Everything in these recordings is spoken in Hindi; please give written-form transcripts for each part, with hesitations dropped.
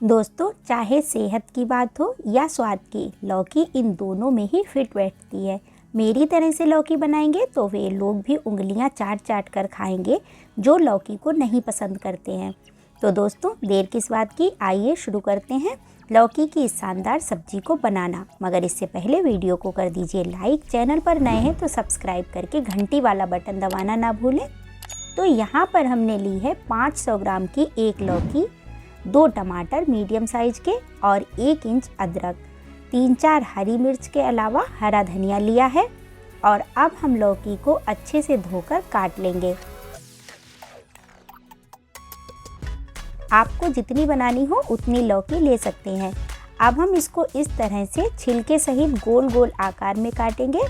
दोस्तों, चाहे सेहत की बात हो या स्वाद की, लौकी इन दोनों में ही फिट बैठती है। मेरी तरह से लौकी बनाएंगे तो वे लोग भी उंगलियां चाट चाट कर खाएंगे जो लौकी को नहीं पसंद करते हैं। तो दोस्तों, देर किस बात की, आइए शुरू करते हैं लौकी की इस शानदार सब्जी को बनाना। मगर इससे पहले वीडियो को कर दीजिए लाइक, चैनल पर नए हैं तो सब्सक्राइब करके घंटी वाला बटन दबाना ना भूलें। तो यहाँ पर हमने ली है 500 ग्राम की एक लौकी, 2 टमाटर मीडियम साइज के और 1 इंच अदरक, 3-4 हरी मिर्च के अलावा हरा धनिया लिया है। और अब हम लौकी को अच्छे से धोकर काट लेंगे। आपको जितनी बनानी हो उतनी लौकी ले सकते हैं। अब हम इसको इस तरह से छिलके सहित गोल गोल आकार में काटेंगे।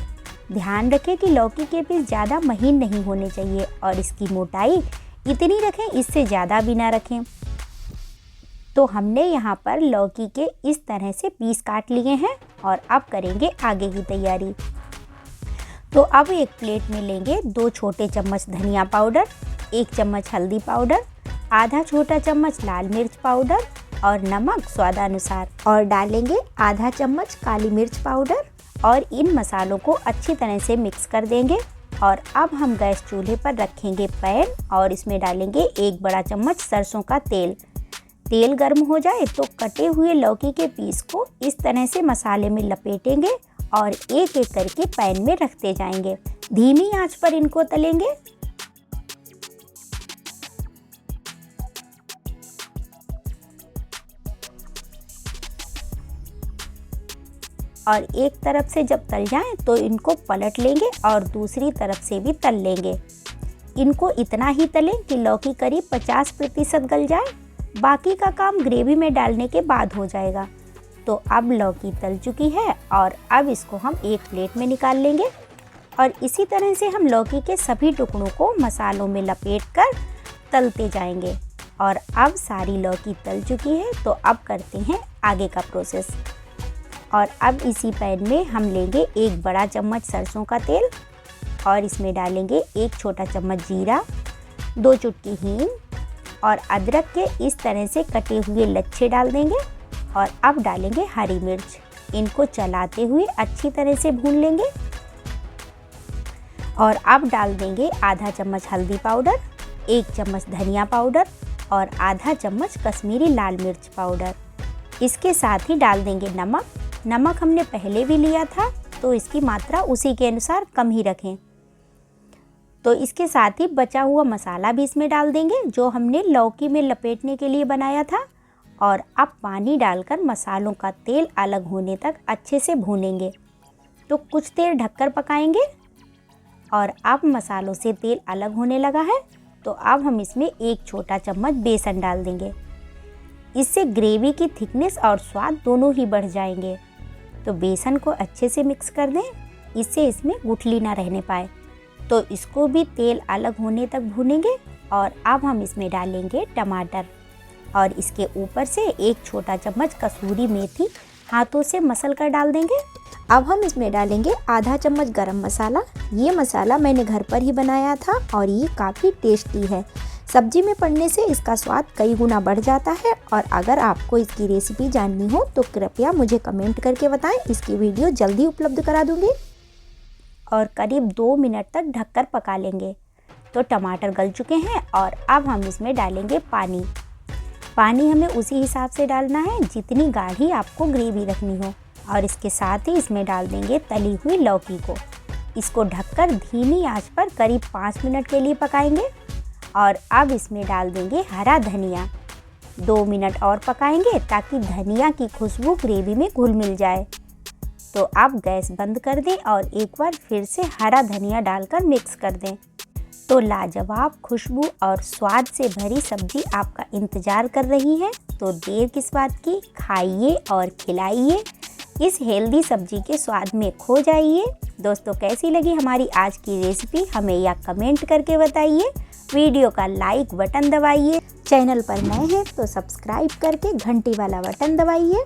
ध्यान रखें कि लौकी के पीस ज़्यादा महीन नहीं होने चाहिए और इसकी मोटाई इतनी रखें, इससे ज़्यादा भी ना रखें। तो हमने यहाँ पर लौकी के इस तरह से पीस काट लिए हैं और अब करेंगे आगे की तैयारी। तो अब एक प्लेट में लेंगे 2 छोटे चम्मच धनिया पाउडर, 1 चम्मच हल्दी पाउडर, आधा छोटा चम्मच लाल मिर्च पाउडर और नमक स्वादानुसार, और डालेंगे आधा चम्मच काली मिर्च पाउडर और इन मसालों को अच्छी तरह से मिक्स कर देंगे। और अब हम गैस चूल्हे पर रखेंगे पैन और इसमें डालेंगे 1 बड़ा चम्मच सरसों का तेल। तेल गर्म हो जाए तो कटे हुए लौकी के पीस को इस तरह से मसाले में लपेटेंगे और एक एक करके पैन में रखते जाएंगे। धीमी आंच पर इनको तलेंगे। और एक तरफ से जब तल जाएं तो इनको पलट लेंगे और दूसरी तरफ से भी तल लेंगे। इनको इतना ही तलें कि लौकी करीब 50% गल जाए। बाकी का काम ग्रेवी में डालने के बाद हो जाएगा। तो अब लौकी तल चुकी है और अब इसको हम एक प्लेट में निकाल लेंगे। और इसी तरह से हम लौकी के सभी टुकड़ों को मसालों में लपेटकर तलते जाएंगे। और अब सारी लौकी तल चुकी है, तो अब करते हैं आगे का प्रोसेस। और अब इसी पैन में हम लेंगे 1 बड़ा चम्मच सरसों का तेल और इसमें डालेंगे 1 छोटा चम्मच जीरा, 2 चुटकी हींग और अदरक के इस तरह से कटे हुए लच्छे डाल देंगे। और अब डालेंगे हरी मिर्च। इनको चलाते हुए अच्छी तरह से भून लेंगे। और अब डाल देंगे आधा चम्मच हल्दी पाउडर, 1 चम्मच धनिया पाउडर और आधा चम्मच कश्मीरी लाल मिर्च पाउडर। इसके साथ ही डाल देंगे नमक। नमक हमने पहले भी लिया था तो इसकी मात्रा उसी के अनुसार कम ही रखें। तो इसके साथ ही बचा हुआ मसाला भी इसमें डाल देंगे जो हमने लौकी में लपेटने के लिए बनाया था। और अब पानी डालकर मसालों का तेल अलग होने तक अच्छे से भूनेंगे। तो कुछ देर ढककर पकाएंगे। और अब मसालों से तेल अलग होने लगा है, तो अब हम इसमें 1 छोटा चम्मच बेसन डाल देंगे। इससे ग्रेवी की थिकनेस और स्वाद दोनों ही बढ़ जाएंगे। तो बेसन को अच्छे से मिक्स कर दें, इससे इसमें गुठली ना रहने पाए। तो इसको भी तेल अलग होने तक भूनेंगे। और अब हम इसमें डालेंगे टमाटर और इसके ऊपर से 1 छोटा चम्मच कसूरी मेथी हाथों से मसल कर डाल देंगे। अब हम इसमें डालेंगे आधा चम्मच गरम मसाला। ये मसाला मैंने घर पर ही बनाया था और ये काफ़ी टेस्टी है। सब्जी में पड़ने से इसका स्वाद कई गुना बढ़ जाता है। और अगर आपको इसकी रेसिपी जाननी हो तो कृपया मुझे कमेंट करके बताएं, इसकी वीडियो जल्दी उपलब्ध करा दूँगी। और करीब 2 मिनट तक ढककर पका लेंगे। तो टमाटर गल चुके हैं और अब हम इसमें डालेंगे पानी। पानी हमें उसी हिसाब से डालना है जितनी गाढ़ी आपको ग्रेवी रखनी हो। और इसके साथ ही इसमें डाल देंगे तली हुई लौकी को। इसको ढककर धीमी आंच पर करीब 5 मिनट के लिए पकाएंगे। और अब इसमें डाल देंगे हरा धनिया। 2 मिनट और पकाएंगे ताकि धनिया की खुशबू ग्रेवी में घुल मिल जाए। तो अब गैस बंद कर दें और एक बार फिर से हरा धनिया डालकर मिक्स कर दें। तो लाजवाब खुशबू और स्वाद से भरी सब्जी आपका इंतज़ार कर रही है। तो देर किस बात की, खाइए और खिलाइए। इस हेल्दी सब्जी के स्वाद में खो जाइए। दोस्तों, कैसी लगी हमारी आज की रेसिपी हमें या कमेंट करके बताइए। वीडियो का लाइक बटन दबाइए। चैनल पर नए हैं तो सब्सक्राइब करके घंटी वाला बटन दबाइए।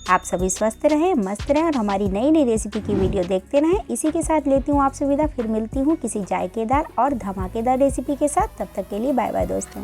आप सभी स्वस्थ रहें, मस्त रहें और हमारी नई नई रेसिपी की वीडियो देखते रहें। इसी के साथ लेती हूँ आपसे विदा। फिर मिलती हूँ किसी जायकेदार और धमाकेदार रेसिपी के साथ। तब तक के लिए बाय बाय दोस्तों।